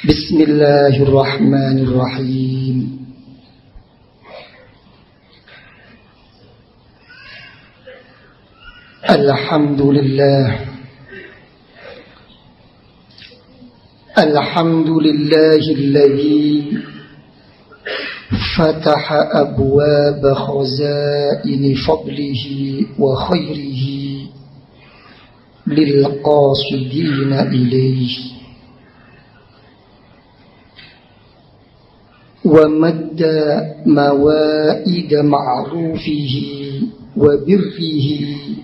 Bismillahirrahmanirrahim. Alhamdulillahilladzi fataha abwaaba khazaini fadlihi wa khairihi lil qasidina ilayhi wa madda mawaida ma'rufihi wa birrihi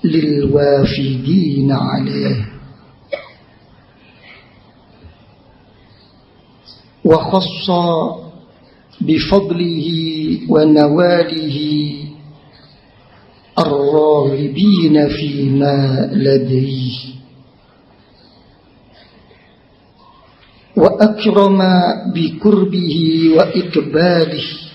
lil wafidina alayhi wa khassa bifadlihi wa nawalihi ar-raghibina fima ladayhi wa akrama bikurbihi wa ikbalihi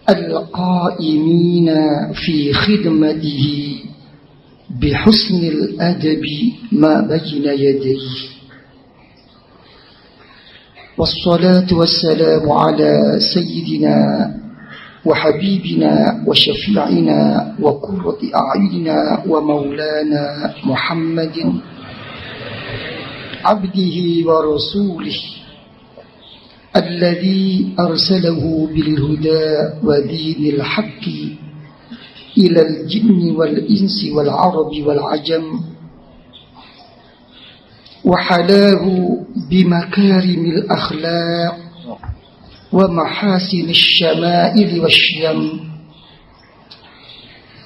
al-qa'imina fi khidmatihi bihusnil adabi ma bayna yadayhi. Wassalatu wassalamu ala sayyidina wa habibina wa syafi'ina wa qurrati a'yunina wa maulana Muhammadin abdihi wa rasulihi alladhi arsalahu bil huda wa dinil haqqi ilal jinni wal insi wal arabi wal ajam wa halahu bimakarimil akhlaq wa mahasinish syama'il wasyam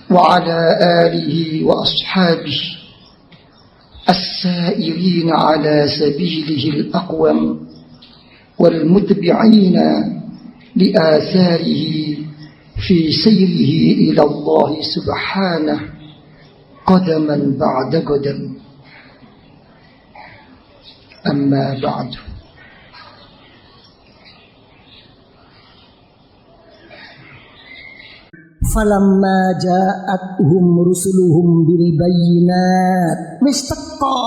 wa ala alihi wa ashabihi السائرين على سبيله الأقوم والمتبعين لآثاره في سيره إلى الله سبحانه قدما بعد قدم. أما بعد. Falamma ja'atuhum rusuluhum bil bayyinat, wis teka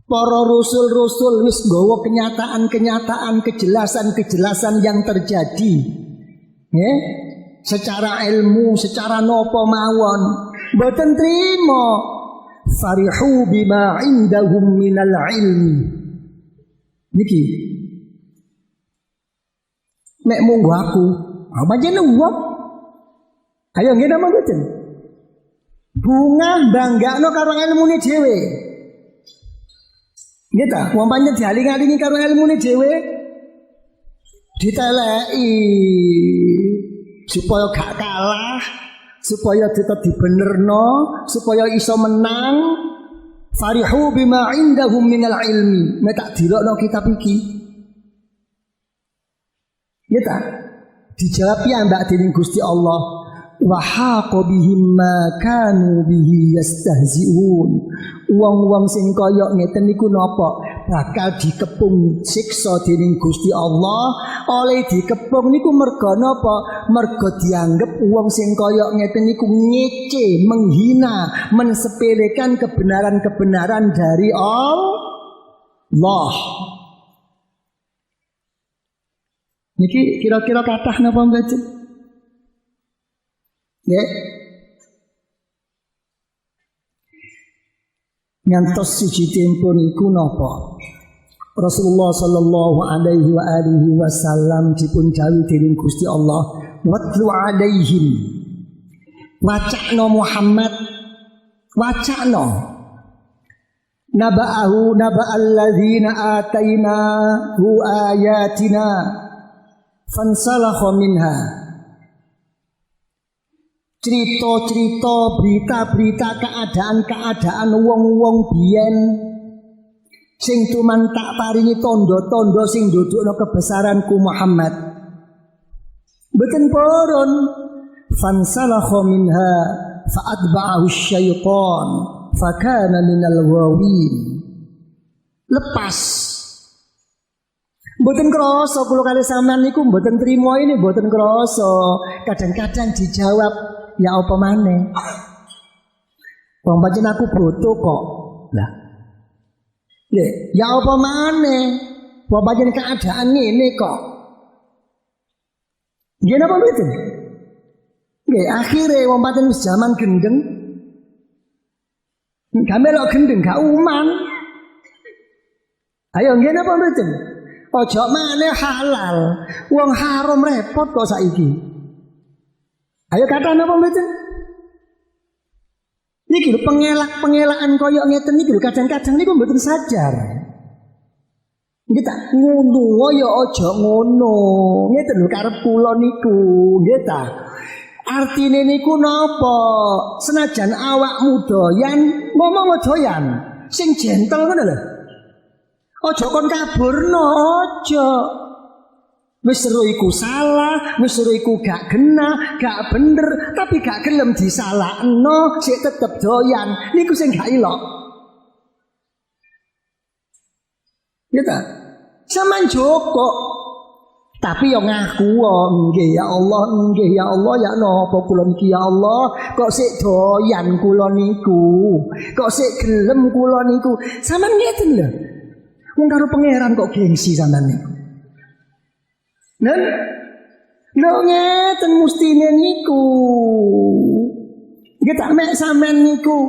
para rasul-rasul wis nggawa kenyataan-kenyataan, kejelasan-kejelasan yang terjadi secara ilmu, secara napa mawon mboten trima. Farihu bima indahum minal ilmi niki nek munggo aku pancen wong ayo ngene apa mboten? Bunga banggakno karo ilmune dhewe. Nggih ta, wong pancen dialing-alingi karo ilmune dhewe. Diteleki supaya gak kalah, supaya tetep dibenerno, supaya iso menang. Farihu bima indahum minal ilmi. Nek tak dilokno kitab iki. Nggih ta? Dijawab ya mbak dening Gusti Allah. Wa haqa bihim ma kanu bihi yastahzi'un. Wong-wong sing kaya ngeten niku napa bakal dikepung siksa dening Gusti Allah. Oleh dikepung niku merga napa? Merga dianggep wong sing kaya ngeten niku ngece, menghina, mensepelekan kebenaran-kebenaran dari Allah. Niki kira-kira kathah napa mboten? Ngantos siji tempo niku napa Rasulullah sallallahu alaihi wa alihi wasallam dipun dawuh dening Gusti Allah, watlu alaihim, wacana Muhammad, wacana naba'ahu naba'al ladzina atainahu ayatina fansalakha minha. Cerita-cerita, berita-berita, keadaan-keadaan wong-wong biyen sing tuman tak paringi tondo-tondo sing ndudukno kebesaranku Muhammad. Mboten purun. Fansalakha minha fa'atba'ahu syaitan fakana minal ghawin. Lepas. Mboten krasa kula kali sampean niku mboten trima ini, mboten krasa. Kadang-kadang dijawab ya apa maneh? Wong pancen aku bodoh kok. Lah, Nggih, ya apa maneh? Bapak keadaan ngene kok. Nggih napa mboten? Nggih, akhire wong pancen wis jaman gendeng. Gak melok gendeng gak uman. Ayo nggih napa mboten? Ojo maneh halal. Wong haram repot kok saiki. Ayo kata napa mboten? Niki lho pengelak-pengelaan koyok ngeten niki lho kadang-kadang niku mboten sadar. Nggih ta, ngono ya aja ngono. Ngeten lho karep kula niku, nggih ta. Artine niku napa? Senajan awakmu doyan, ngomong doyan, sing gentle ngono lho. Aja kon kaburno, aja. Wis seru iku salah, wis seru iku gak genah, gak bener, tapi gak gelem disalahno, sik tetep doyan. Niku sing gak ilok. Gitu. Saman joko. Tapi yo ngaku nggih ya Allah, nggih ya Allah, ya napa kula niki ya Allah, kok sik doyan kula niku. Kok sik gelem kula niku. Saman ngeten lho. Wong karo pangeran kok gengsi sampean niku. Nen, lho ngeten mustine niku. Nggih tak mek sampean niku.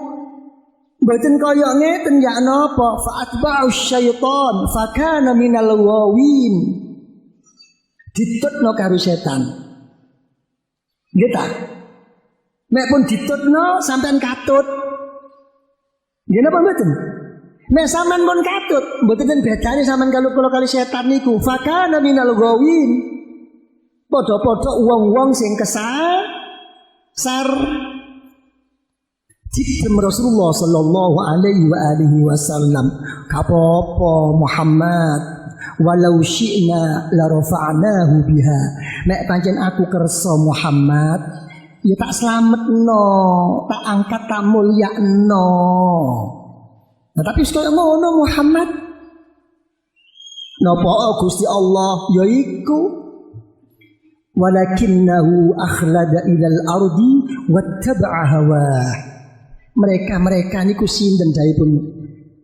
Mboten kaya ngeten ya napa fa atba'u syaitan fa kana minal ghawin. Ditutno karo setan. Nggih ta? Mek pun ditutno sampean katut. Nggih napa mboten? Mek sampean pun katut, mboten bedane sampean kalau kali setan niku. Fa kana minal ghawin. Padha-padha wong-wong sing kesasar. Jibril Rasulullah sallallahu alaihi wasallam kapopo Muhammad walau syi'na la rafa'nahu biha. Nek pancen aku kersa Muhammad ya tak slametno, tak angkat, tak mulyakno. Nah tapi kaya ngono Muhammad napa Gusti Allah yaiku walakinnahu akhlada ilal ardi wattaba'a hawah. Mereka niku sinten daipun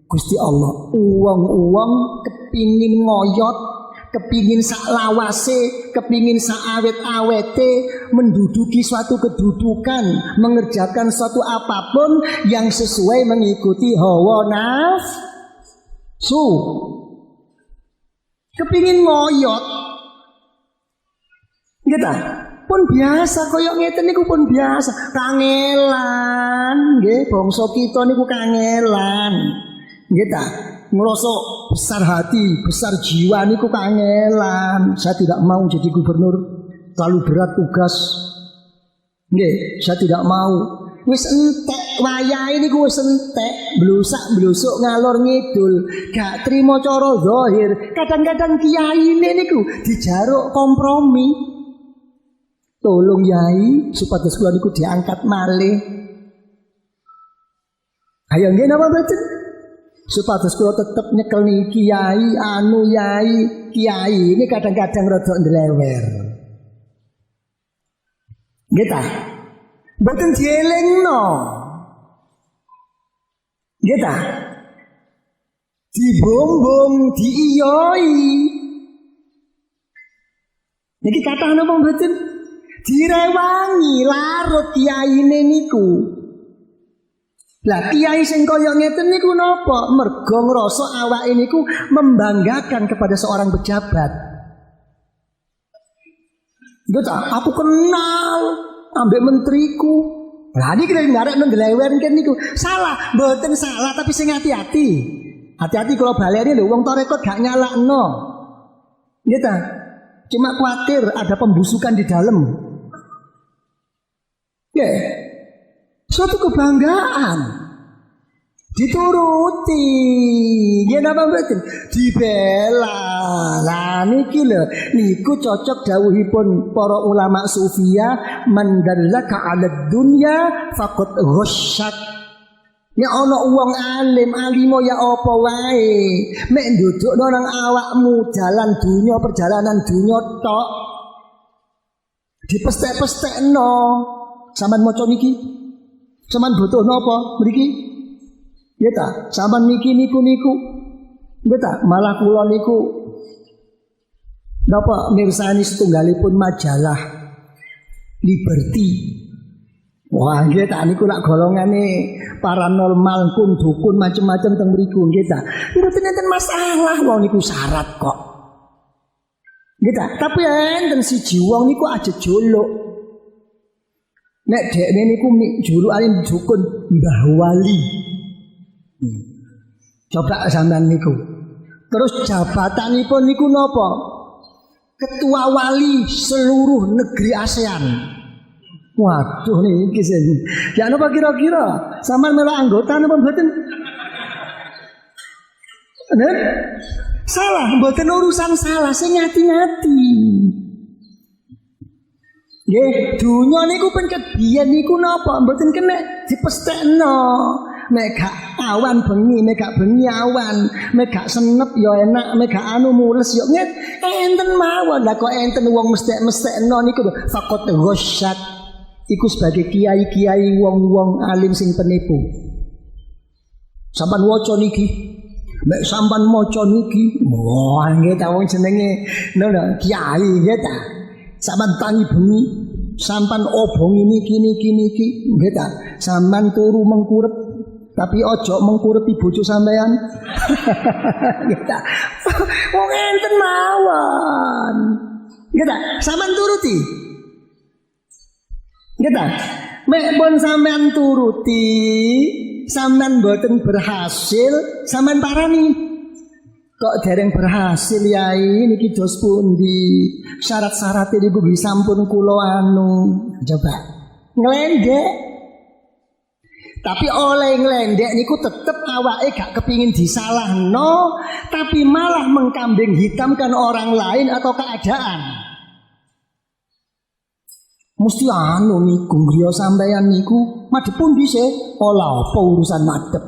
Gusti Allah. Uwang-uwang kepingin ngoyot, kepingin sak lawase, kepingin sak awet-awete, menduduki suatu kedudukan, mengerjakan suatu apapun yang sesuai mengikuti hawa nafsu. Kepingin ngoyot. Gitu. Pun biasa koyok ngeten niku pun biasa. Kangelan, nggih, bangsa kita niku kangelan. Nggih ta? Ngrasa besar hati, besar jiwa niku kangelan. Saya tidak mau jadi gubernur, terlalu berat tugas. Nggih, saya tidak mau. Wis entek wayahe niku wis entek, blusak-blusuk ngalor ngidul, gak trimo cara zahir. Kadang-kadang kiyaine niku dijaruk kompromi. Tolong yai supados kula niku diangkat malih. Ayo nggih napa mboten? Supados kula tetep nyekelni kiai kiai ini kadang-kadang rada ndlewer. Nggih ta? Mboten dielingno. Nggih ta? Dibombong, diiyoi. Niki kathah napa mboten? Direwangi larut kiyaine niku. Lah kiai sing kaya ngeten niku napa? Mergo ngrasa awake niku membanggakan kepada seorang pejabat. Nggo ta, aku kenal ambek menteriku. Lah niki lek ngarep nang glewer niku salah, mboten salah tapi sing hati-hati. Hati-hati kalau baleni lho wong tarekot gak nyalakno. Nggih ta? Cuma khawatir ada pembusukan di dalam. Ya, suatu kebanggaan dituruti, ya napa mboten dibela. Lah niki lho, niku cocok dawuhipun para ulama sufia, mandallaka 'alad dunya faqad ghasyak. Ya ana wong alim, alimo ya apa wae, mek ndudukno nang awakmu dalan dunya, perjalanan dunya tok. Dipestek-pestekno. Sampeyan maca niki. Sampeyan butuh napa mriki? Ya ta, sampeyan niki niku. Nggih ta, malah kula niku napa mirsani setunggalipun majalah Liberty. Wah, nggih ta niku lak golongane paranormal pun dukun macam-macam teng mriku nggih ta. Mboten enten masalah wong niku syarat kok. Nggih ta, tapi enten siji wong niku aja jolok. Nek dekne niku julukane dukun Mbah Wali. Coba sampean niku. Terus jabatanipun niku napa? Ketua Wali seluruh negeri ASEAN. Waduh niki sing. Ya napa kira-kira? Sampeyan melu anggota napa mboten? Nen? Salah, mboten urusan salah, sing ngati-ngati. Nggih, dunya niku pencet biyen niku napa? Mboten kena dipestekno. Mek gak awan bengi, mek gak bengi awan, mek gak senep ya enak, mek gak anu mules ya nget enten mawon. Lah kok enten wong mestek-mestekno niku fakot ghosyat. Iku sebagai kiai-kiai wong-wong alim sing penipu. Sampan waca niki, mek sampan maca niki, wah nggih ta wong jenenge ngono kiai nggih ta. Sampan tangi bengi, sampan obongi niki nggih ta. Sampan turu mengkurep tapi ojo mengkurepi bojo sampean. Nggih ta. Wong enten mawon. Nggih ta, sampean turuti. Nggih ta? Mek pun sampean turuti, sampean mboten berhasil, sampean parani. Kok dereng berhasil yai niki dos pundi? Syarat-syarat niku sampun kula anu. Coba nglendek. Tapi oleh nglendek niku tetep awake gak kepingin disalahno, tapi malah mengkambing hitamkan orang lain atau keadaan. Mesti anu niku griya sampeyan niku madhep pundi sih? Ola apa urusan madhep.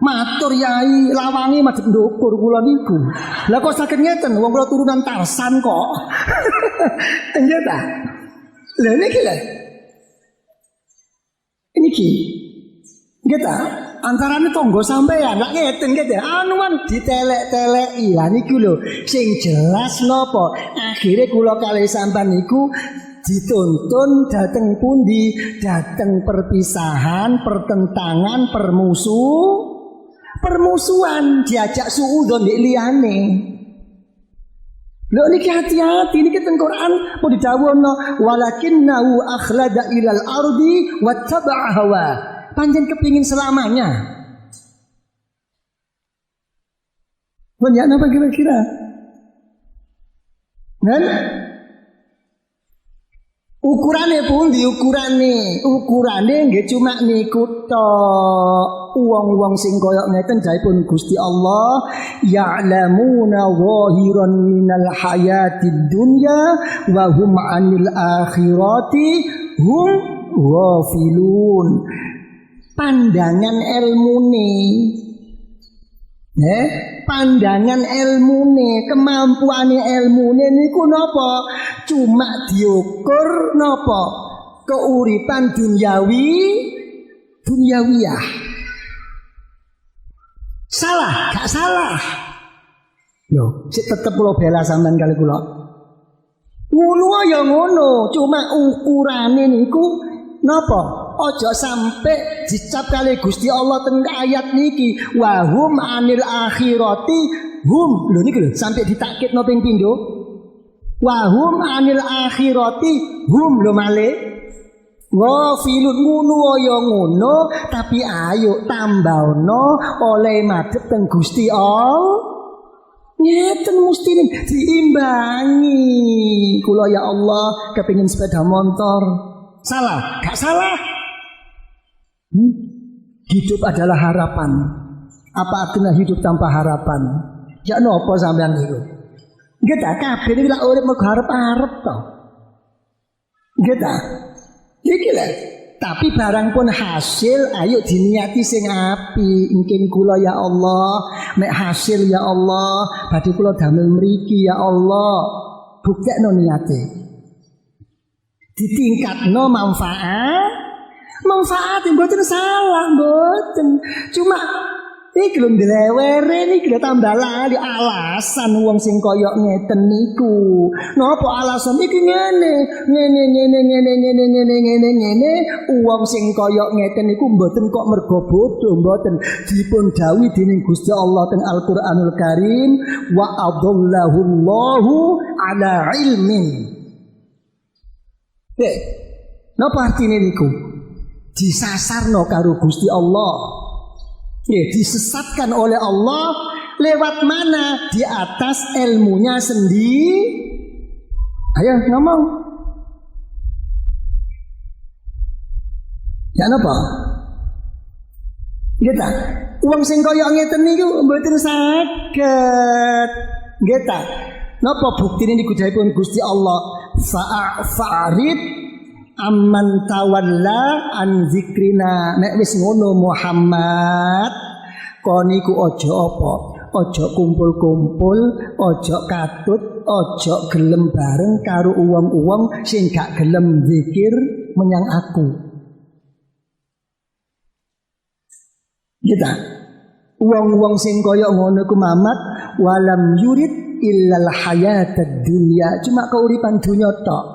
Matur yai lawangi madhep ndukur kula niku. Lah kok saged ngeten wong kula turunan Tarsan kok. Nggih ta? Lah niki lho. Niki, kita antarane tonggo sampean, lak ngeten gitu. Anuan ditelek-teleki lah niku lho. Sing jelas nopo? Akhire kula kalih sampean niku dituntun dateng pundi? Dateng perpisahan, pertentangan, permusuhan, diajak suudzon ndek liyane. Lho niki hati-hati niki teng Quran mau didhawuhno walakinnahu akhlada ilal ardi wattaba'a hawa. Panjen kepingin selamanya. Banyak apa kira-kira? Kan? Ukurane pundi ukurane nggih cuma niku tok. Wong-wong sing koyok ngeten jaipun Gusti Allah ya'lamuna zahiran minal hayatid dunya wa hum 'anil akhirati hum ghafilun. Pandangan ilmune pandangan ilmune, kemampuane ilmune niku napa? Cuma diukur napa? Keuripan dunyawiyah. Salah, gak salah. Yo, sik tetep kula bela sampean kali kula. Ngono ya ngono, cuma ukurane niku napa? Aja sampai dicap kali Gusti Allah teng ayat niki wa hum anil akhirati hum. Lho niku lho sampai ditakkidno ping pindho. Wa hum anil akhirati hum lho malih. Ghafilun ngono ya ngono, tapi ayo tambahno oleh madhep teng Gusti Allah. Ngeten mesti diimbangi. Kula ya Allah kepengin sepeda motor. Salah? Gak salah. Hidup adalah harapan. Apa artinya hidup tanpa harapan? Ya napa sampean niku? Nggih ta kabeh iki lak urip mergo arep-arep to. Nggih ta? Iki lho. Tapi barang pun hasil ayo diniati sing api. Mungkin kula ya Allah, mek hasil ya Allah, badhe kula damel mriki ya Allah. Buktekno niate. Ditingkatno manfaat mboten salah mboten. Cuma Iki lho ndelewere niki lho tambah lali alasan wong sing koyok ngeten niku. Napa alasan iki ngene wong sing koyok ngeten niku mboten kok mergo bodho, mboten dipun dawuhi dening Gusti Allah teng Al-Qur'anul Karim wa adallahu Allahu ala ilmin. Napa artine niku? Disasarno karo Gusti Allah. Disesatkan oleh Allah lewat mana? Di atas ilmunya sendiri. Ayo ngomong. Ya napa? Kita wong sing kaya ngeten niku mboten saged. Kita napa buktine niku dawuhipun Gusti Allah fa'arid amman tawalla an zikrina. Nek wis ngono Muhammad kon niku aja apa, aja kumpul-kumpul, aja katut, aja gelem bareng karo wong-wong sing gak gelem zikir menyang aku. Kita wong-wong sing kaya ngono ku Muhammad walam yurid illal hayatad dunya, cuma keuripan dunya tok.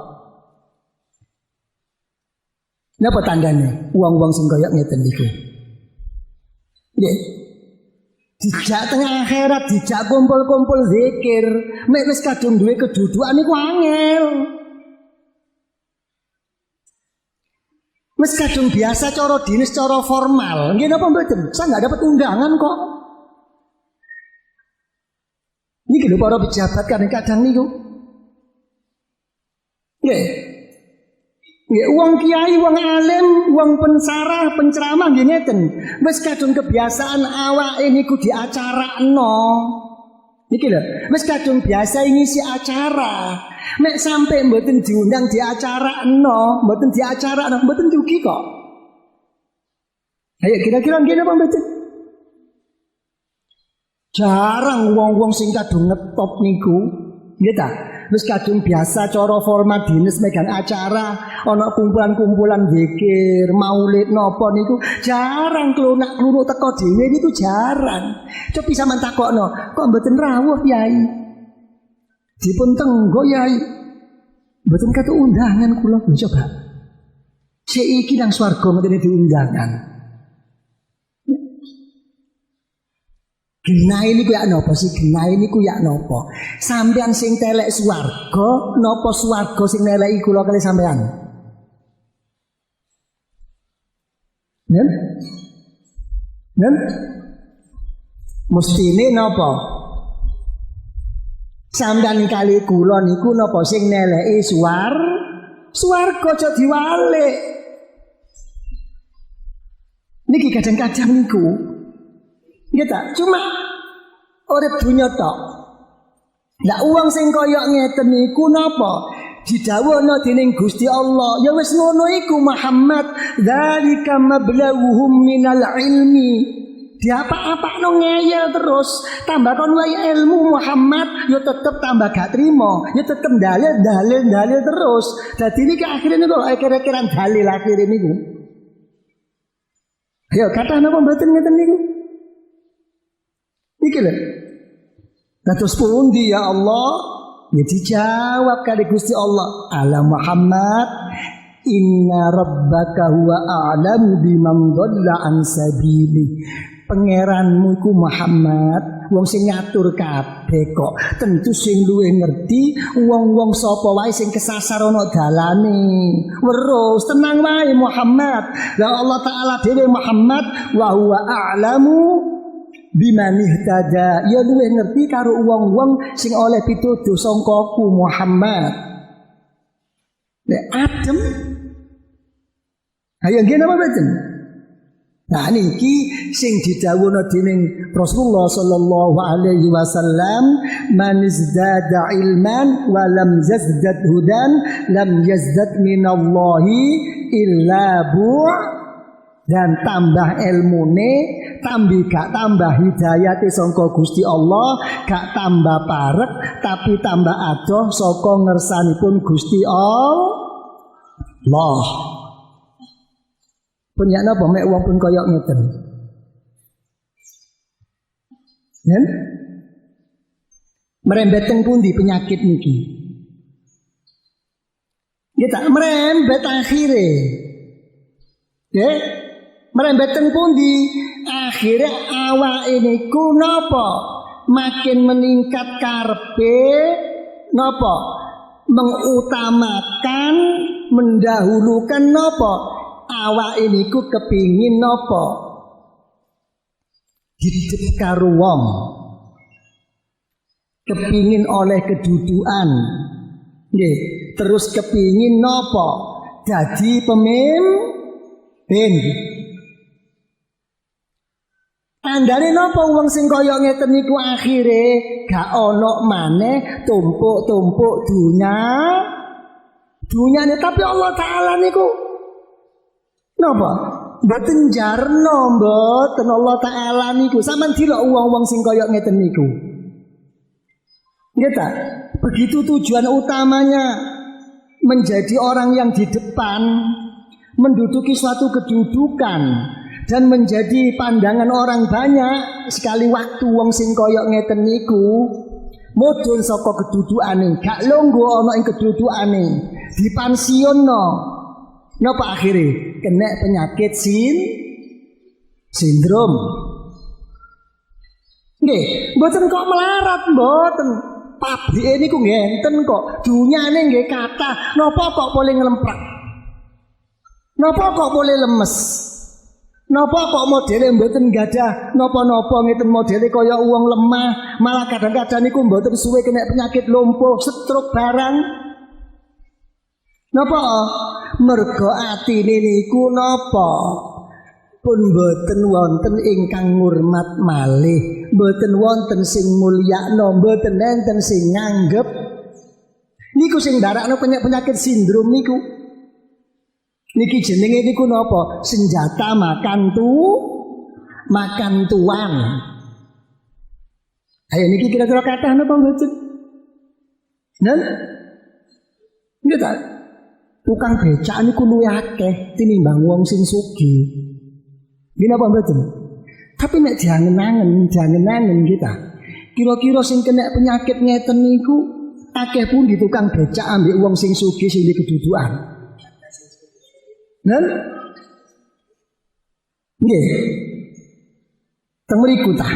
Napa tandane wong-wong sing kaya ngeten niku? Nggih. Dijak teng akhirat, dijak kumpul-kumpul zikir, mek wis kadung duwe kedudukan niku angel. Wis kadung biasa cara dinis, cara formal. Nggih napa mboten? Saya enggak dapat undangan kok. Niki lho para pejabat kadang-kadang niku. Nggih. Ya, wong kiai, wong alim, wong pensarah, penceramah nggih ngeten. Wis kadung kebiasaan awake niku diacarakno. Niki lho, wis kadung biasa ngisi acara. Mek sampai mboten diundang diacarakno, mboten diacarakno, mboten rugi kok. Ayo kira-kira nggih napa mboten? Jarang wong-wong sing kadung ngetop niku, nggih ta? Wis kadung biasa cara formal dinis megang acara, ana kumpulan-kumpulan zikir, maulid napa niku jarang klunak-klunuk teko dhewe niku jarang. Coba sampean takokno, kok mboten rawuh Yai? Dipun tenggo Yai. Mboten katu undangan kula coba. Sik iki nang swarga mboten diundangan. Genah ini ku yak nopo sih? Genah ini ku yak nopo? Sampean sing telek swarga, nopo swarga sing neleki kula kali sampean? Nen? Nen? Mestine nopo? Sampean kali kula niku nopo sing neleki swarga aja diwalik. Niki kadang-kadang niku kita cuma urip dunya tok. Lah uang sing kaya ngeten niku napa? Didhawuhna dening Gusti Allah, ya wis ngono iku Muhammad, dzalika mablaghuhum minal ilmi. Diapa-apakno ngeyel terus, tambah kon wae ilmu Muhammad, ya tetep tambah gak trimo, ya tetep dalil terus. Dadi niki akhire niku kira-kira dalil akhire niku. Ayo kata napa mboten ngeten niku? Iki lho. Terus pundi ya Allah? Ya dijawab kali Gusti Allah, ala Muhammad, inna rabbaka huwa a'lamu biman dhalla an sabili. Pangeranmu iku Muhammad, wong sing ngatur kabeh kok. Tentu sing luwih ngerti wong-wong sapa wae sing kesasar ana dalane. Weruh, tenang wae Muhammad. La Allah taala dhewe Muhammad wa huwa a'lamu biman ihtada, ya luwih ngerti karo wong-wong sing oleh pituduh sangka ku Muhammad. Nek adem ayo nggih napa mboten? Nah niki sing didhawuhna dening Rasulullah sallallahu alaihi wasallam, man izdada ilman wa lam yazdad hudan lam yazdad minallahi illa dan tambah ilmune, gak tambah hidayate sangka Gusti Allah, gak tambah parek, tapi tambah adoh saka ngersanipun Gusti Allah. Punya napa mek wong pun kaya ngeten. Dan merembet teng pundi penyakit niki? Kita merembet akhire. Nggih, merembet teng pundi? Akhire awake niku napa? Makin meningkat karepe napa? Mengutamakan, mendahulukan napa? Awake niku kepingin napa? Hidup karo wong. Kepingin oleh kedudukan. Nggih, terus kepingin napa? Jadi pemimpin. Andane napa wong sing kaya ngeten niku akhire gak ana maneh tumpuk-tumpuk dunyane, tapi Allah Ta'ala niku napa? Mboten jarno, mboten Allah Ta'ala niku. Sampeyan delok wong-wong sing kaya ngeten niku. Nggih ta? Begitu tujuan utamanya menjadi orang yang di depan, menduduki suatu kedudukan dan menjadi pandangan orang banyak. Sekali waktu wong sing kaya ngeten niku mudhun saka kedudukane, gak longgo ana ing kedudukane, dipansionno. Napa akhire? Kena penyakit sindrom. Nggih, mboten kok melarat, mboten. Pabrike niku ngenten kok, dunyane nggih kathah. Napa kok boleh nglemprak? Napa kok boleh lemes? Napa kok modele mboten gadah napa-napa ngeten modele kaya wong lemah, malah kadang-kadang niku mboten suwe kena penyakit lumpuh, stroke barang. Napa? Mergo atine niku napa? Pun mboten wonten ingkang ngurmat malih, mboten wonten sing mulyakno, mboten enten sing nganggep. Niku sing ndarakno penyakit sindrom niku. Niki jenenge niku napa? Senjata makan tuan. Ayo niki kira-kira kathah napa mboten? Nen? Nggih ta? Tukang becak niku luwih akeh tinimbang wong sing sugih. Nggih napa mboten? Tapi nek jangan-angen kita. Kira-kira sing kena penyakit ngeten niku akeh pundi tukang becak ambek wong sing sugih sing di kedudukan. Nen? Nggih. Teng mriku ta.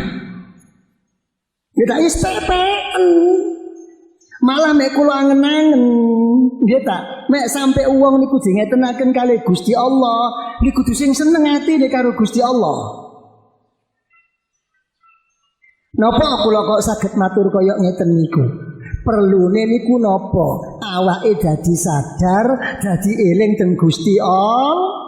Kita istepen. Malah mek kula angen-angen, nggih ta? Mek sampe wong niku dingetenaken kalih Gusti Allah, niku kudu sing seneng atine karo Gusti Allah. Napa kula kok saged matur kaya ngeten niku? Perlune niku napa? Awake dadi sadar, dadi eling teng Gusti Allah.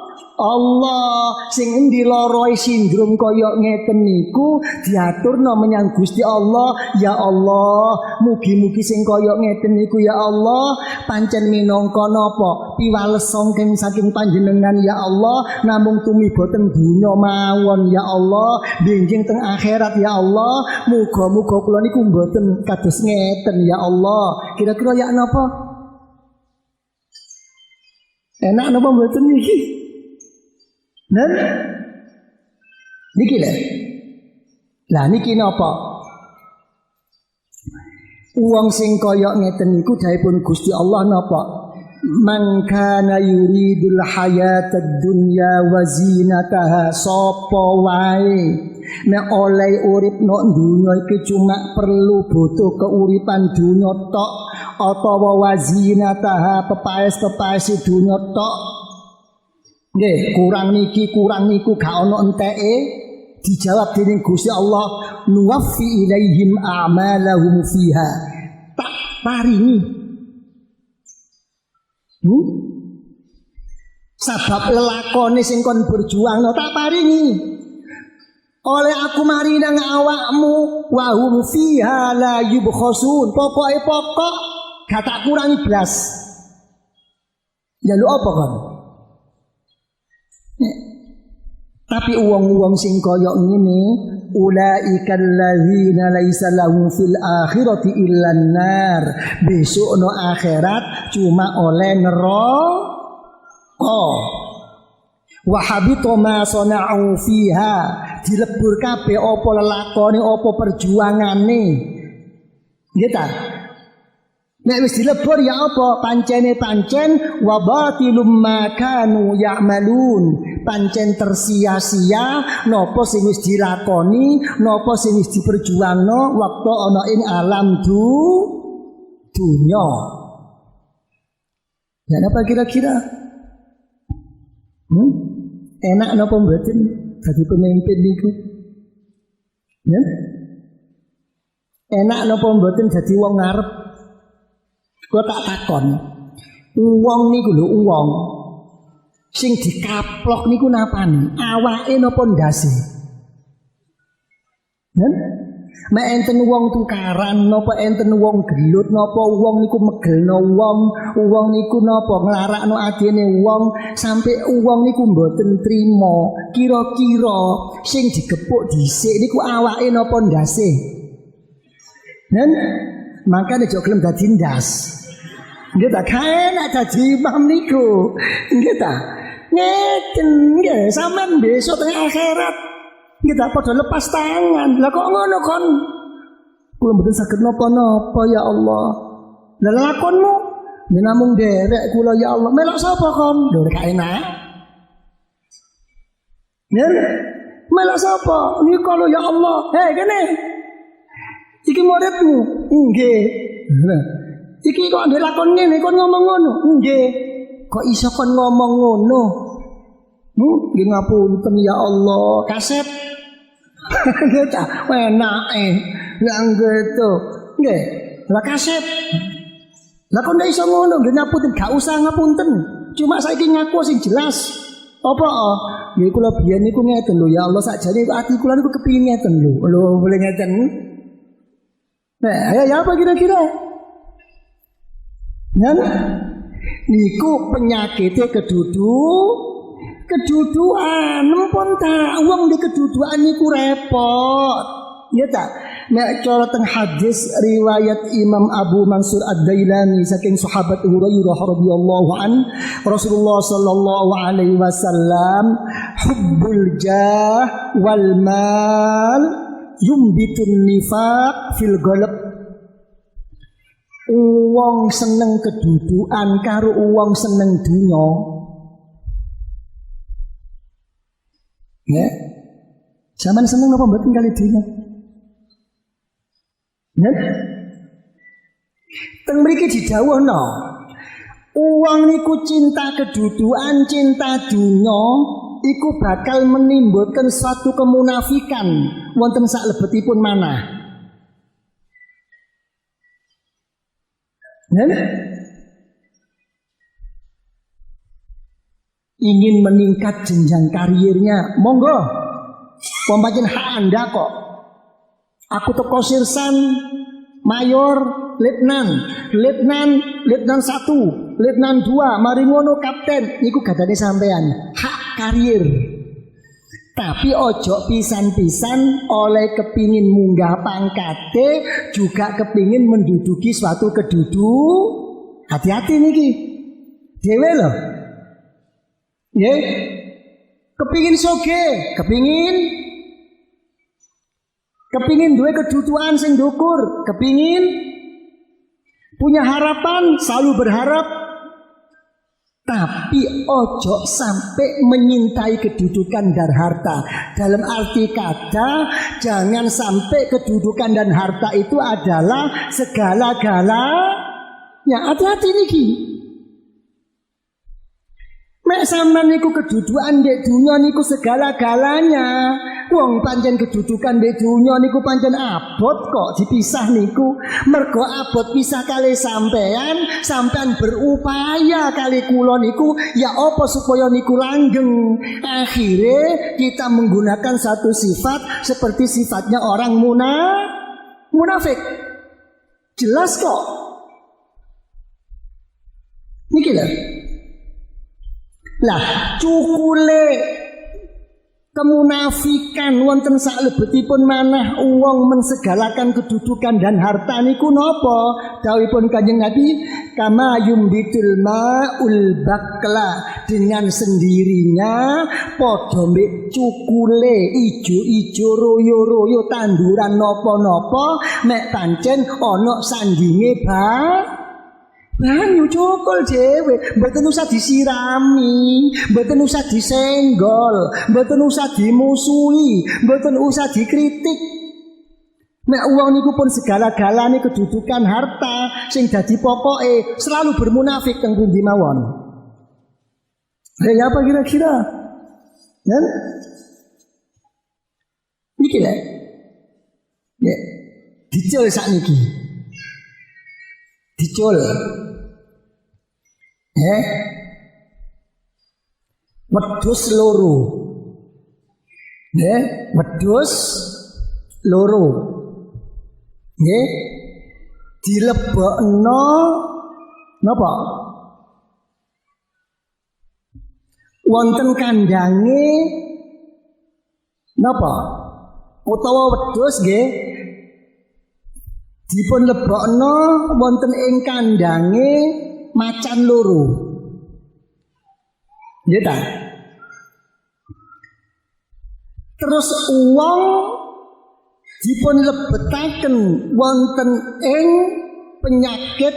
Sing endi loroe sindrom kaya ngeten niku diaturno menyang Gusti Allah. Ya Allah, mugi-mugi sing kaya ngeten niku ya Allah pancen minangka napa piwales saking panjenengan ya Allah, namung tumiba teng donya mawon ya Allah, benjing teng akhirat ya Allah. Muga-muga kula niku mboten kados ngeten ya Allah. Kira-kira ya napa? Enak napa mboten niki? Nen? Niki lho. Lah niki napa? Wong sing kaya ngeten niku dawuhipun Gusti Allah napa? Man kana yuridul hayatad dunya wa zinataha, sapa wae nek oleh urip nok dunya iki cuma perlu butuh keuripan dunya tok utawa wazinataha pepaes-pepaes dunya tok. Nggih, kurang niku gak ana enteke. Dijawab dening Gusti Allah, nuwaffi ilaihim a'malahum fiha. Tak paringi. Sabab lelakone sing kon berjuangno tak paringi. Oleh aku mari nang awakmu wa hum fiha la yubkhasun. Pokoke pokok gak tak kurangi blas. Ya lu apa kon? Tapi uang-uang sing kaya ngene, ulaikal ladzina laisa lahum fil akhirati illan nar. Besok no akhirat cuma oleh neraka. Wa habita ma sana'u fiha, dilebur kabeh apa lelakone apa perjuangane. Nggih ta? Nek wis dilebur ya apa pancen wa batilum ma kanu ya'malun, pancen tersia-sia napa sing wis dilakoni, napa sing wis diperjuangno waktu ana ing alam dunya. Ya apa kira-kira? Enak napa mboten dadi pemimpin niku? Ya? Enak napa mboten dadi wong ngarep? Kok tak takon. Wong niku lho wong sing dikaplok niku napane? Awake napa ndase? Ya? Mek enten wong tukaran napa enten wong gelut napa wong niku megelno wong niku napa nglarakno adine wong sampai wong niku mboten trima. Kira-kira sing digepuk dhisik niku awake napa ndase? Nen makane aja gelem dadi ndas. Nggih ta kaenak dadi imam niku. Nggih ta. Ngeten nggih sampean besok teng akhirat kita padha lepas tangan. Lah kok ngono kon? Kula mboten saged napa-napa ya Allah. Lah lakonmu namung derek kula ya Allah. Melok sapa kon? Lho gak enak. Ya, melok sapa? Niku lho ya Allah. Hei kene. Iki muridmu. Nggih. Iki kok ndek lakon ngene kon ngomong ngono. Nggih. Kok iso kon ngomong ngono? Nggih ngapunten ya Allah. Kaset kita enake nggak gitu nggih lah kaset lah kok ndak iso ngono nggih ngapunten gak usah ngapunten cuma saiki ngaku sing jelas apa nggih kula biyen niku ngeten lho ya Allah sakjane ati kula niku kepingin ngeten lho boleh ngeten nah ya apa kira-kira kan niku penyakitnya keduduan nempon ta wong di keduduan niku repot ya ta nek cara teng hadis riwayat Imam Abu Mansur Ad-Dailami saking sahabat Hurairah radhiyallahu an Rasulullah sallallahu alaihi wasallam hubbul jah wal mal yumbitun nifaq fil qalb. Wong seneng keduduan karo wong seneng dunya. Ya, zaman seneng apa mboten kali dunya? Ya, teng mriki didhawuhna, wong niku cinta kedudukan, cinta dunya, iku bakal menimbulkan suatu kemunafikan wonten sak lebetipun manah. Ya, ingin meningkat jenjang karirnya, monggo. Pancen hak Anda kok. Aku teko sirsan, mayor, letnan 1, letnan 2, mari ngono kapten, niku gadane sampean, hak karir. Tapi ojo pisan-pisan oleh kepingin munggah pangkate juga kepingin menduduki suatu kedudukan. Hati-hati niki. Dewe loh. Ya, kepingin soge, kepingin duwe kedudukan sing dukur, kepingin punya harapan, selalu berharap, tapi ojo sampai menyintai kedudukan dan harta. Dalam arti kata, jangan sampai kedudukan dan harta itu adalah segala-galanya. Hati-hati niki. Mek sampean niku kedudukan ndek dunya niku segala-galanya. Wong pancen kedudukan ndek dunya niku pancen abot kok dipisah niku. Mergo abot pisah kali sampean berupaya kali kula niku ya apa supaya niku langgeng. Akhirnya kita menggunakan satu sifat seperti sifatnya orang munafik. Jelas kok. Niki lho. Lah cukule kemunafikan wonten salebetipun manah wong mensegalakan kedudukan dan harta niku napa? Dawuhipun Kanjeng Nabi, kama yumbitul ma'ul bakla, dengan sendirinya padha mbek cukule ijo-ijo royo-royo tanduran napa-napa mek pancen ana sandinge banyu cukul dhewe, mboten usah disirami, mboten usah disenggol, mboten usah dimusuhi, mboten usah dikritik. Nek wong niku pun segala-galane kedudukan harta sing dadi pokoke selalu bermunafik teng pundi mawon. Apa kira-kira? Kan? Iki lho. Ya, dicul sakniki. Dicul. Wedhus loro. Wedhus loro. Nggih. Dilebokno napa? Wonten kandange napa? Utawa wedhus nggih dipun lebokno wonten ing kandange macan loro. Nggih ta? Terus uang dipun lebetaken wonten ing penyakit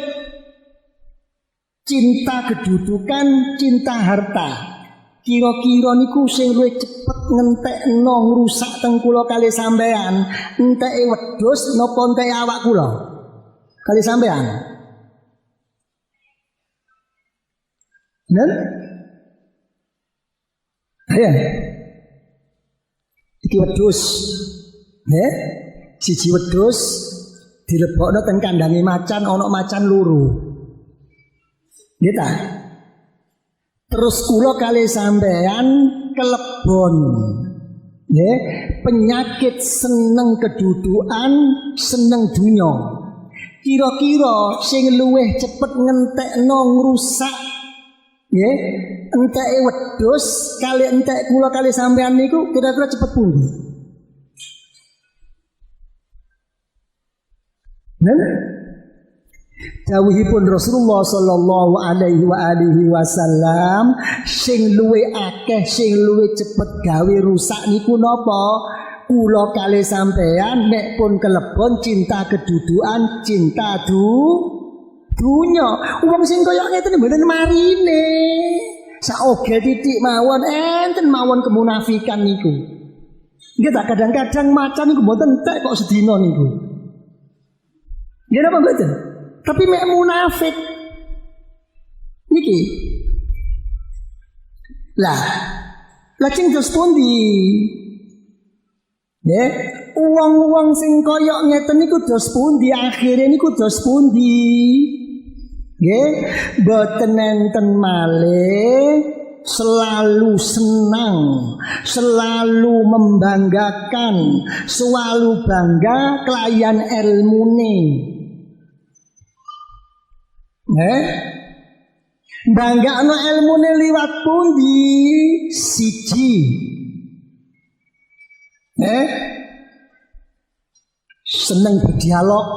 cinta kedudukan, cinta harta. Kira-kira niku sing luwih cepet ngentekno ngrusak teng kula kali sampean, enteke wedhus napa enteke awak kula? Kali sampean. Nen? Ayo. Iki wedhus. Siji wedhus dilebokno teng kandange macan, ana macan loro. Nggih ta? Terus kula kali sampean kelebon. Nggih, penyakit seneng kedudukan, seneng dunya. Kira-kira sing luwih cepet ngentekno ngrusak nggih, enteke wedhus kali entek kula kali sampean niku kira-kira cepet pundi? Dawuhipun Rasulullah sallallahu alaihi wa alihi wasallam, sing luwih akeh sing luwih cepet gawe rusak niku napa? Kula kali sampean nek pun kelebon cinta kedudukan, cinta dunya. Wong sing kaya ngeten mboten marine. Saoge titik mawon enten mawon kemunafikan niku. Nggih ta, kadang-kadang macan niku mboten entek kok sedina niku. Nggih napa mboten? Tapi mek munafik niki. Lah cing dos pundi? Nggih, wong-wong sing kaya ngeten niku dos pundi, akhire niku dos pundi? Nggih, boten enten malih selalu senang, selalu membanggakan, selalu bangga kelayan ilmune. Banggakno ilmune liwat pundi? Siji. Seneng berdialog,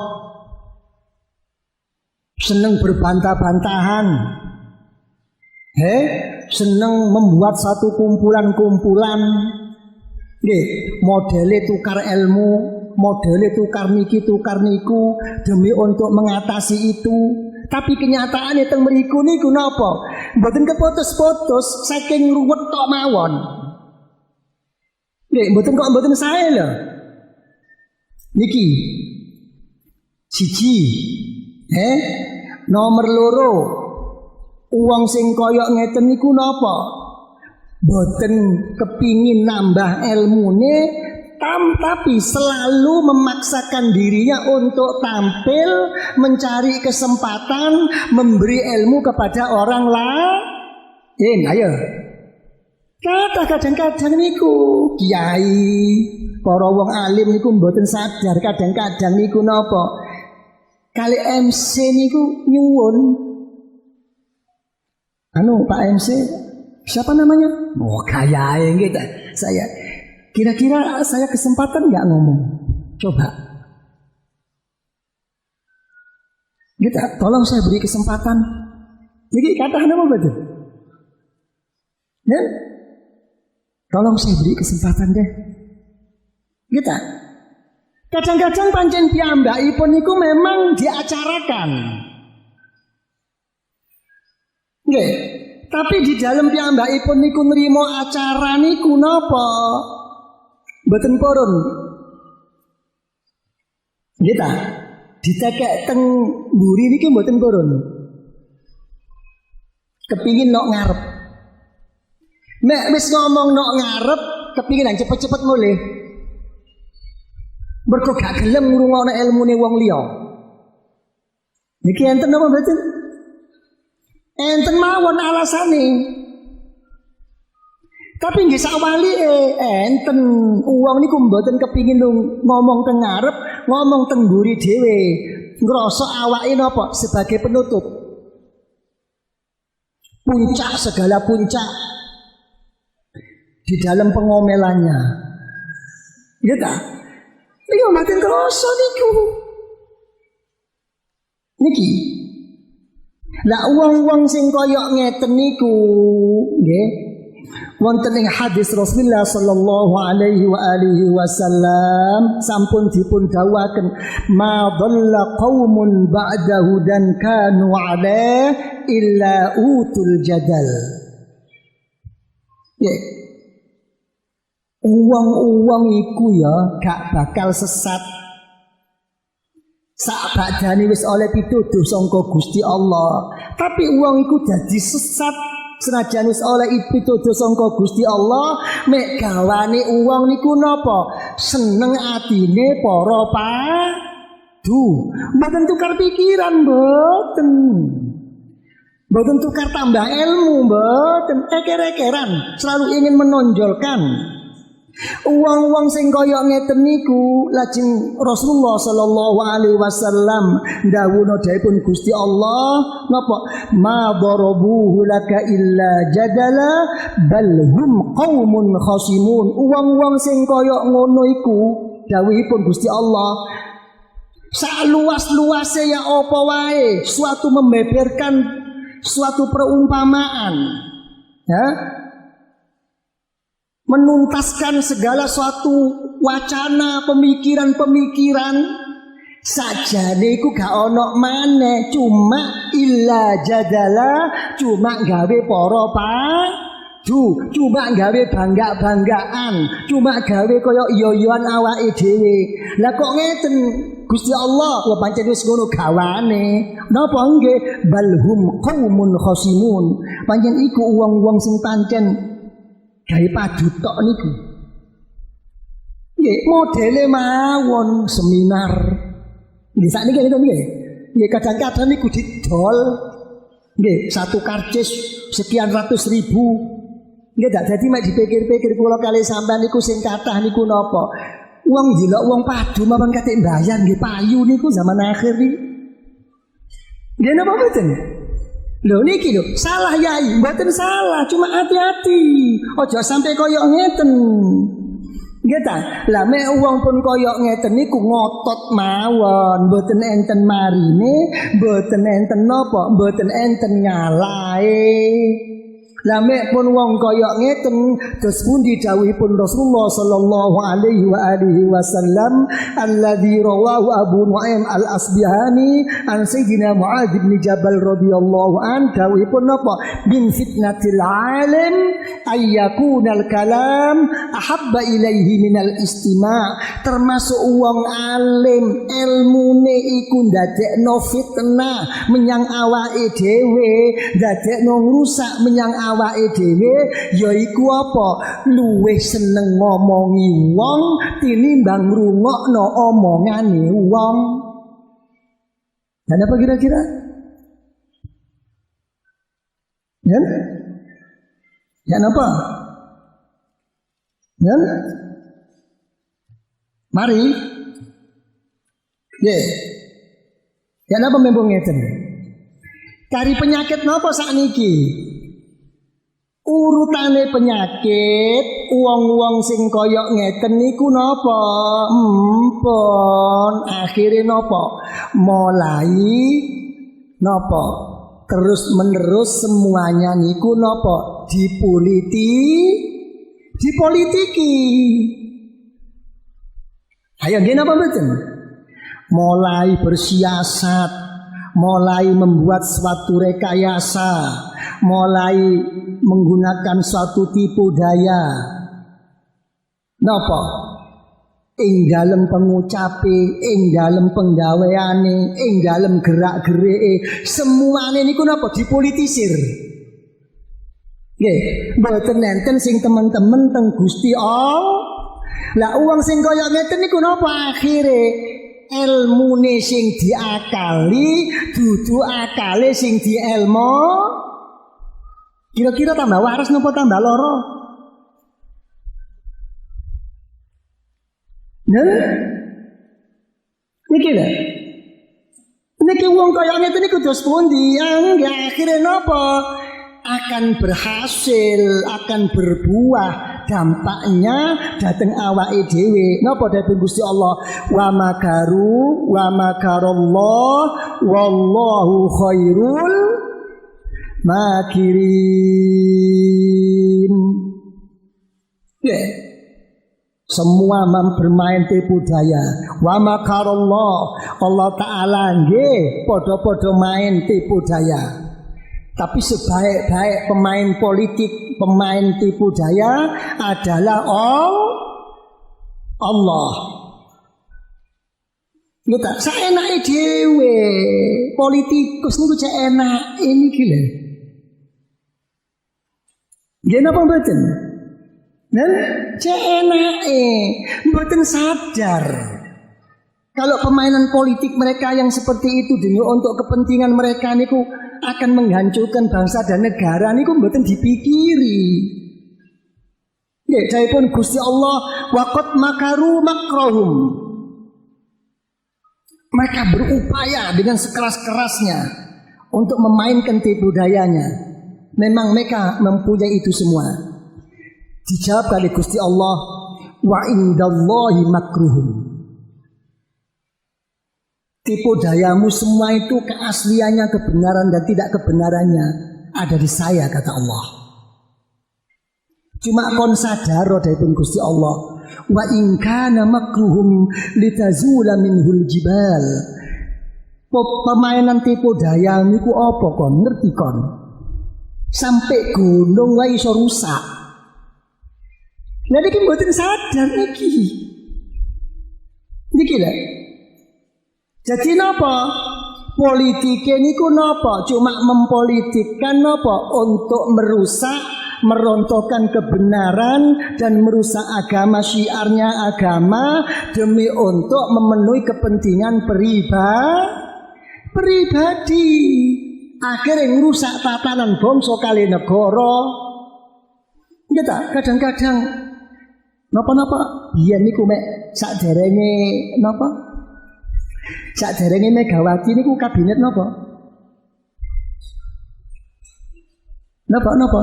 seneng berbantah-bantahan, seneng membuat satu kumpulan-kumpulan, modele tukar ilmu, modele tukar niki tukar niku demi untuk mengatasi itu. Tapi kenyataannya teng mriku niku napa? Mboten keputus-putus saking ruwet tok mawon. Mboten sae lho. Niki siji, nomor loro, uang sing kaya ngeten niku napa? Mboten kepingin nambah ilmune, tapi selalu memaksakan dirinya untuk tampil, mencari kesempatan, memberi ilmu kepada orang lain. Ayo. Kadang-kadang niku kiai, para wong alim niku mboten sadar kadang-kadang niku napa? Kali MC niku nyuwun. Pak MC, siapa namanya? Oh, kayae gitu. Saya Kira-kira saya kesempatan nggak ngomong? Coba. Gitu, tolong saya beri kesempatan. Jadi kata apa betul? Ya? Tolong saya beri kesempatan deh. Gitu. Kadang-kadang pancen piyambakipun niku memang diacarakan. Nggih. Tapi di dalam piyambakipun niku nrimo acara niku napa? Mboten purun. Gitu. Ditekek teng mburi niki mboten purun. Kepingin nok ngarep. Nek wis ngomong nok ngarep, kepingin cepet-cepet mulih. Mergo gak gelem ngrungokno ilmune wong liya. Niki enten apa mboten? Enten mawon alasane. Tapi nggih sawalike enten wong niku mboten kepingin ngomong teng ngarep, ngomong teng mburi dhewe. Ngrasa awake napa sebagai penutup. Puncak segala puncak di dalam pengomelannya. Iya tak? Niku mboten krasa niku. Niki. Lah wong-wong sing kaya ngeten niku, nggih. Wonten ing hadis Rasulullah sallallahu alaihi wa alihi wasallam sampun dipun dawuhaken ma dhalla qaumun ba'dahu dan kanu ala illa utul jadal. Nggih. Uang-uang iku ya gak bakal sesat. Sak badane wis oleh pituduh sangka Gusti Allah. Tapi uang iku dadi sesat senajan wis oleh pituduh sangka Gusti Allah, mek gawane uang niku napa? Seneng atine para padu. Mboten tukar pikiran mboten. Mboten tukar tambah ilmu mboten, eker-ekeran, selalu ingin menonjolkan. Uang-uang sing kaya ngeten niku lajeng Rasulullah sallallahu alaihi wasallam dawuh dipun Gusti Allah napa ma darabuhu laka illa jadala bal hum qaumun khasimun. Uang-uang sing kaya ngono iku dawuhipun Gusti Allah sak luas-luase ya apa wae suatu membeberkan suatu perumpamaan ya, menuntaskan segala suatu wacana pemikiran-pemikiran sajane iku gak ono maneh cuma illa jadala, cuma gawe para padu, cuma gawe bangga-banggaan, cuma gawe kaya iyo-iyoan awake dhewe. Lah kok ngeten Gusti Allah wa pancen wis ngono gawane. Napa nggih balhum qaumun khasimun. Pancen iku wong-wong sing pancen gawe padu tok niku. Nggih, modele mawon seminar. Nggih sakniki ngene nggih. Nggih kadang-kadang niku didol. Nggih, satu karcis sekian ratus ribu. Nggih dak dadi mek dipikir-pikir kula kali sampean niku sing kathah niku napa? Wong ndelok wong padu mawon katik mbayar nggih payu niku zaman akhir niki. Nggih napa mboten? Lho niki lho, salah yai, mboten salah, cuma hati-hati. Aja sampai koyok ngeten. Nggih ta? Lah mek wong pun koyok ngeten niku ngotot mawon, mboten enten marine, mboten enten napa, mboten enten ngalahe. Lah mek pun wong koyok ngeten terus pundi dawuhipun Rasulullah sallallahu alaihi wa alihi wasallam alladzi rawahu Abu Nu'aim al-Asbihani an Sayyidina Mu'adz bin Jabal radhiyallahu an dawuhipun napa min fitnatil alim ay yakunal kalam ahabba ilaihi minal istima'. Termasuk wong alim ilmune iku ndadekno fitnah menyang awake dhewe, ndadekno ngrusak menyang awake dhewe, yaiku apa? Luwih seneng ngomongi wong tinimbang ngrungokno omongane wong. Dan apa kira-kira? Ya? Ya apa? Ya? Mari. Ya. Ya napa membung ngeten? Kari penyakit napa sakniki? Urutane penyakit wong-wong sing kaya ngeten niku napa? Empun, akhire napa? Mulai napa? Terus menerus semuanya niku napa? Dipolitiki. Ayo nggih napa mboten? Mulai bersiasat, mulai membuat suatu rekayasa, mulai menggunakan suatu tipu daya. Napa? Ing dalem pengucape, ing dalem penggaweane, ing dalem gerak-gerike, semuane niku napa dipolitisir. Nggih, mboten nenten sing temen-temen teng Gusti Allah. Lah uang sing kaya ngeten niku napa akhire? Ilmune sing diakali dudu akale sing dielmo. Kira-kira tambah waras napa tambah lara? Niki lho. Niki wong kaya ngeten niku dos pundi? Ya akhire napa? Akan berhasil, akan berbuah, dampaknya dateng awake dhewe. Napa dhateng Gusti Allah? Wa makaru wa makarallah wallahu khairul makirin. Semua bermain tipu daya. Wa makarallah, Allah Ta'ala nggih padha-padha main tipu daya. Tapi sebaik-baik pemain politik, pemain tipu daya adalah Allah. Kita saenake dhewe, politikus niku cek enak ini gila. Nggih napa mboten? Cek enake, mboten sadar. Kalau permainan politik mereka yang seperti itu untuk kepentingan mereka niku akan menghancurkan bangsa dan negara niku mboten dipikiri. Nggih, saipun Gusti Allah waqad makaru makrahum. Mereka berupaya dengan sekeras-kerasnya untuk memainkan tipu dayanya. Memang mereka mempunyai itu semua. Dijawab oleh Gusti Allah, wa indallahi makruhum. Tipu dayamu semua itu keasliannya, kebenaran dan tidak kebenarannya ada di saya, kata Allah. Cuma kon sadar dari Gusti Allah, wa in kana makruhum litazula minhul jibal. Permainan tipu daya niku apa kon? Ngerti kon? Sampai gunung wae iso rusak. Lah niki mboten sadar niki. Niki lho. Jadi napa? Politiknya niku napa? Cuma mempolitikkan napa? Untuk merusak, merontokkan kebenaran dan merusak agama, syiarnya agama demi untuk memenuhi kepentingan pribadi. Akhirnya merusak tatanan bangsa kali negara. Kita kadang-kadang napa-napa biyen niku mek sakderenge napa? Sakderenge Megawati niku kabinet napa? Napa?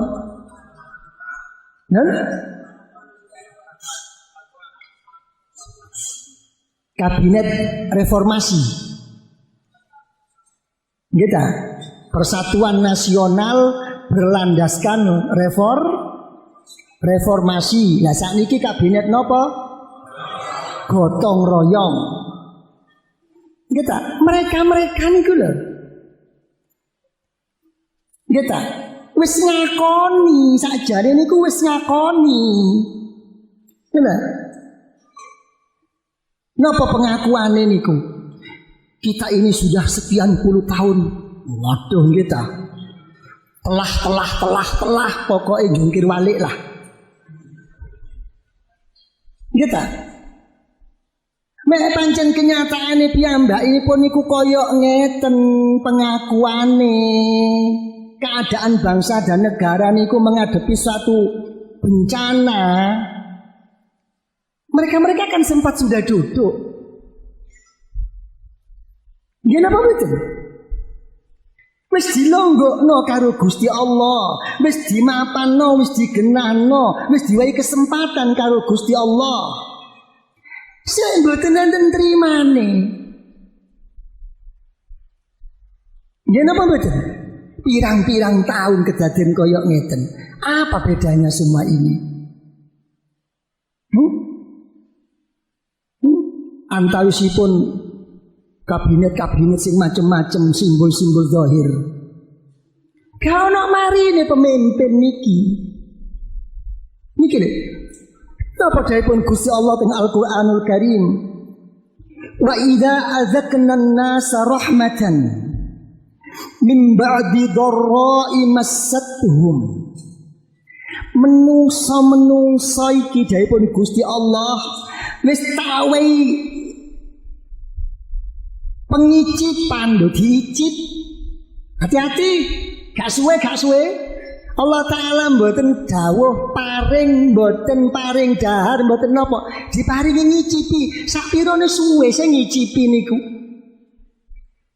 Kabinet reformasi. Kita Persatuan Nasional berlandaskan reformasi. Lah sakniki kabinet napa? Gotong royong. Kita mereka niku lho. Kita wis ngakoni sakjane niku wis ngakoni. Lha napa pengakuane niku? Kita ini sudah sekian puluh tahun. Waduh kita. Telah pokoknya jungkir balik lah. Kita mek pancen kenyataane piyambakipun niku kaya ngeten pengakuane. Keadaan bangsa dan negara niku menghadapi suatu bencana. Mereka kan sempat sudah duduk. Gimana betul? wis dilonggokno karo Gusti Allah, wis dimapanno, wis digenahno, wis diwai kesempatan karo Gusti Allah. Sing mboten enten trimane. Nggih napa mboten? Pirang-pirang tahun kedaden koyok ngeten. Apa bedanya semua ini? Antawisipun kabinet-kabinet sing macem-macem, simbol-simbol zahir. Gak ono marine pemimpin niki. Niki lho. Napa dawuhipun Gusti Allah teng Al-Qur'anul Karim? Wa idza azaqna an-nasa rahmatan min ba'di dharra'i massatuhum. Menungsa iki dawuhipun Gusti Allah wis tawehi pengicipan lho, diicip. Hati-hati, gak suwe. Allah Ta'ala mboten dawuh paring, mboten paring dahar, mboten napa, diparingi ngicipi. Sakpirone suwe sing ngicipi niku.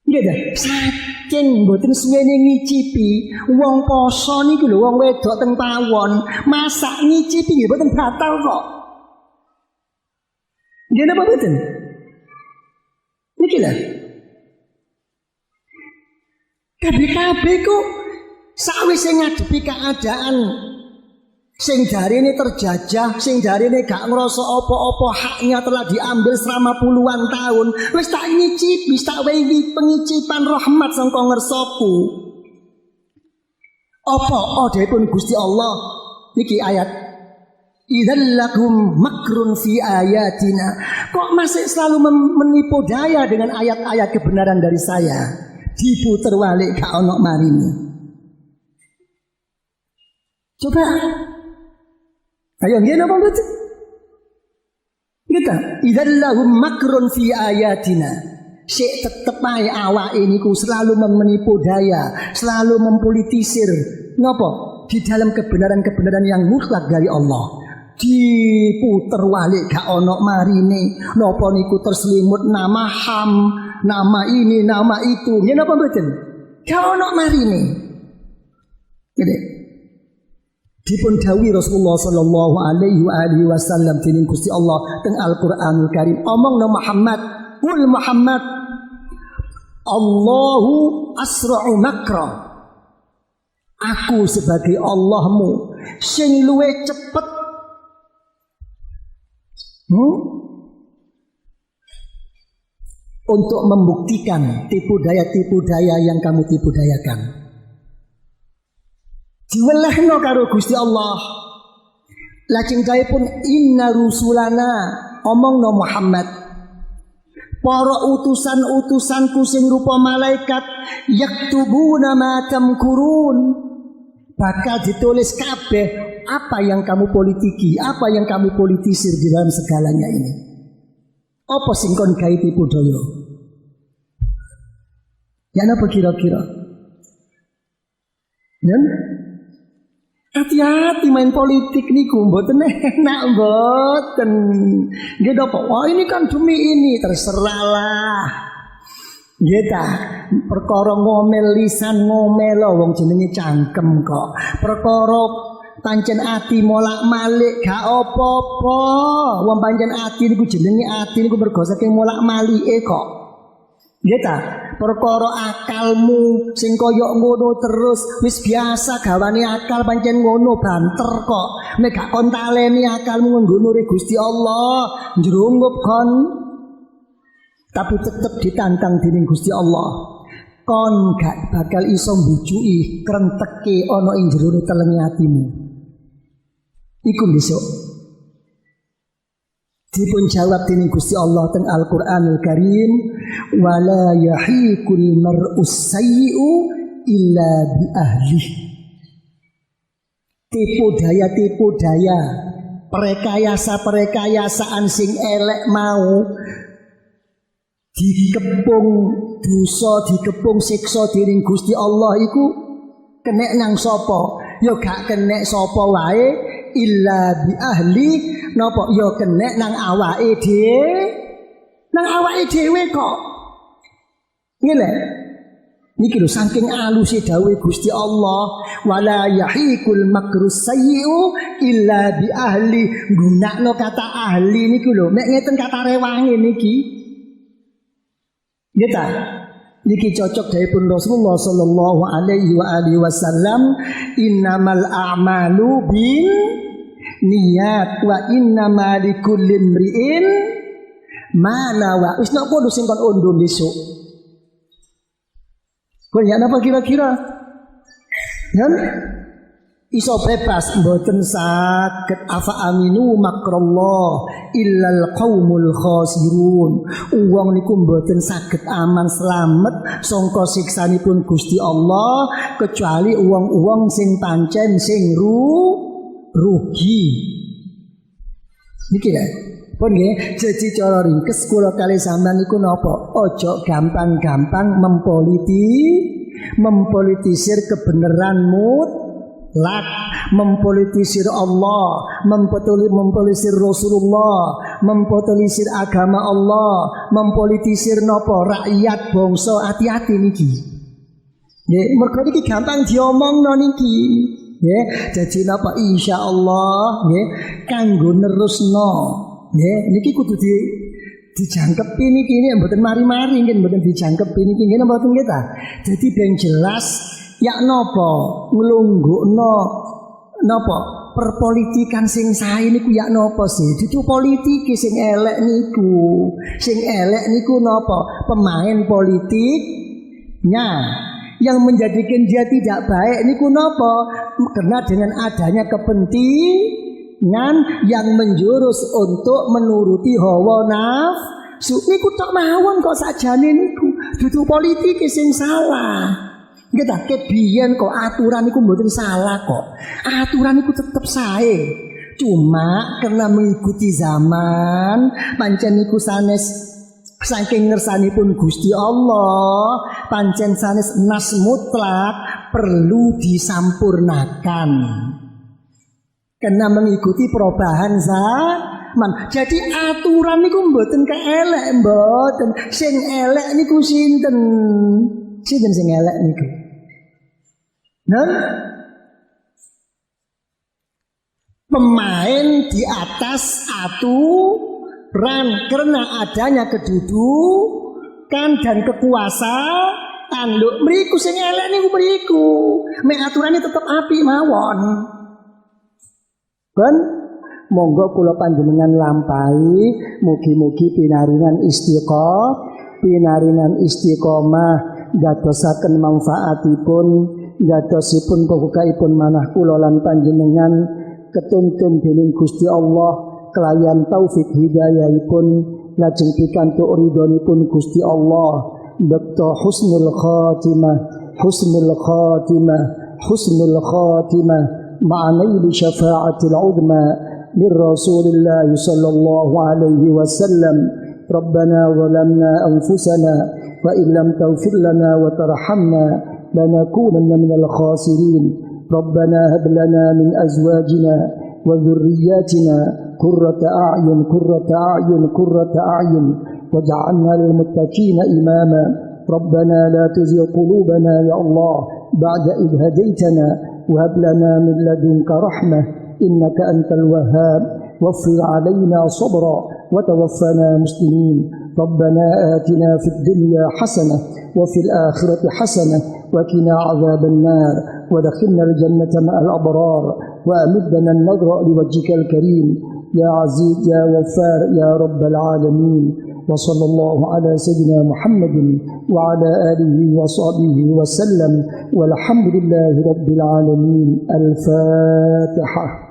Nggih ta? Saking mboten suwene ngicipi, wong poso niku lho, wong wedok teng pawon, masak ngicipi nggih mboten batal kok. Nggih napa mboten? Niki lho. Kabeh-kabeh kok sawise ngadepi keadaan sing jarine terjajah, sing jarine gak ngrasa apa-apa, haknya telah diambil selama puluhan tahun, wis tak ngicipi, wis tak wewi pengicipan rahmat sangka ngersaku. Apa dawuhipun Gusti Allah niki ayat idzal lakum makrun fi ayatina. Kok masih selalu menipu daya dengan ayat-ayat kebenaran dari saya? Diputer balik gak ono marine. Coba. Ayo nggih napa mboten? Kita idzal lahum makrun fi ayatina. Sik tetep ae awake niku selalu menipu daya, selalu mempolitisir. Napa? Di dalam kebenaran-kebenaran yang mutlak dari Allah. Diputer balik gak ono marine. Napa niku terselimut nama HAM, nama ini, nama itu. Nggih napa mboten? Gak ono marine. Gede. Dipun dawuhi Rasulullah sallallahu alaihi wasallam dening Gusti Allah teng Al-Qur'anul Karim. Omongno Muhammad, qul Muhammad, Allahu asra'u makra. Aku sebagai Allahmu sing luwih cepet untuk membuktikan tipu daya yang kamu tipu dayakan. Diwelehno karo Gusti Allah. Lajeng pun inna rusulana, omongno Muhammad, para utusan-utusanku sing rupa malaikat yaktubuna ma tamkurun, bakal ditulis kabeh apa yang kamu politiki, apa yang kamu politisir di dalam segalanya ini. Apa sing kon gawe tipu daya? Ya napa kira-kira? Nen? Hati-hati main politik niku mboten enak mboten. Nggih napa? Wah ini kan demi ini, terserahlah. Nggih ta, perkara ngomel lisan ngomel wong jenenge cangkem kok. Perkara pancen ati molak-malik gak apa-apa. Wong pancen ati niku jenenge ati niku mergo saking molak-malike kok. Nggih ta, perkara akalmu sing kaya ngono terus wis biasa gawane akal pancen ngono banter kok. Nek gak kon taleni akalmu nggono Gusti Allah, njrungup kon. Tapi tetep ditantang dening Gusti Allah. Kon gak bakal iso mbujuki krenteke ana ing jero telenge atimu. Iku besok dipun jawab dening Gusti Allah teng Al-Qur'anul Karim, wala yahiqul mar'us sayyi'u illa bi ahli. Tipu daya, perekayasa-perekayasaan sing elek mau dikepung dosa, dikepung siksa dening Gusti Allah iku kenek nang sapa? Ya gak kenek sapa wae illa bi ahli. Napa ya kenek nang awake dhewe. Nang awake dhewe kok. Ngene. Niki lho saking aluse dawuh Gusti Allah, wala yahiqul makrus sayyi'u illa bi ahli. Gunakno kata ahli niku lho, nek ngeten kata rewange niki. Nggih ta? Niki cocok dawuhipun Rasulullah sallallahu alaihi wa alihi wasallam, innamal a'malu bin niat wa innamal likulli imri'in ma nawa. Wis napa lho sing kon ondo besok? Banyak apa kira-kira? Kan? Iso bebas mboten saged afa aminu makrallah illal qaumul khasirun. Wong niku mboten saged aman slamet sangka siksanipun Gusti Allah kecuali wong-wong sing pancen sing rugi. Niki ya. Pun nggih, jadi cara ringkes kula kali sampean niku napa? Ojo gampang-gampang mempolitisir kebenaran mutlak, mempolitisir Allah, mempolitisir Rasulullah, mempolitisir agama Allah, mempolitisir napa rakyat bangsa. Hati-hati niki. Nggih, mergo niki gampang diomongno niki. Nggih, dadi napa insyaallah nggih kanggo nerusno. Nggih, niki kudu dijangkepi niki ini mboten mari-mari nggih mboten dijangkepi niki nggih mboten nggih ta. Dadi ben jelas ya napa nglunggukno napa perpolitikan sing sae niku ya napa sih? Dudu politike sing elek niku. Sing elek niku napa? Pemain politiknya. Yang menjadikan dia tidak baik niku napa? Karena dengan adanya kepentingan yang menjurus untuk menuruti hawa nafsu niku tok mawon kok sakjane niku dudu politik sing salah. Nggih ta, kebiyen kok aturan niku mboten salah kok. Aturan niku tetep sae. Cuma karena mengikuti zaman pancen niku sanes saking ngersanipun Gusti Allah, pancen sanes nas mutlak perlu disampurnakan. Karena mengikuti perubahan zaman. Jadi aturan niku mboten keelek mboten. Sing elek niku sinten? Sinten sing elek niku? Nah, pemain di atas aturan karena adanya kedudukan dan kekuasaan. Lho, mriku sing elek niku mriku. Mek aturane tetep apik mawon. Kan monggo kula panjenengan lampahi mugi-mugi pinaringan istiqomah dadosaken manfaatipun dadosipun pokokipun manah kula lan panjenengan ketuntun dening Gusti Allah kelayan taufik hidayahipun lajeng pikantuk ridhonipun Gusti Allah bekto husnul khatimah ma'anail syafa'atil udma min Rasulillah sallallahu alaihi wasallam. Rabbana zalamna anfusana wa illam taghfir lana wa tarhamna lanakunanna minal khasirin. Rabbana hab lana min azwajina wa dhurriyyatina qurrata a'yun waj'alna lil muttaqina imama. Rabbana la tuzigh qulubana ya Allah ba'da idh hadaytana وهب لنا من لدنك رحمة إنك أنت الوهاب وفر علينا صبرا وتوفنا مسلمين. ربنا آتنا في الدنيا حسنة وفي الآخرة حسنة وقنا عذاب النار ودخلنا الجنة مع الأبرار وأمدنا النظر لوجهك الكريم يا عزيز يا غفار يا رب العالمين. وصلى الله على سيدنا محمد وعلى آله وصحبه وسلم والحمد لله رب العالمين. الفاتحة.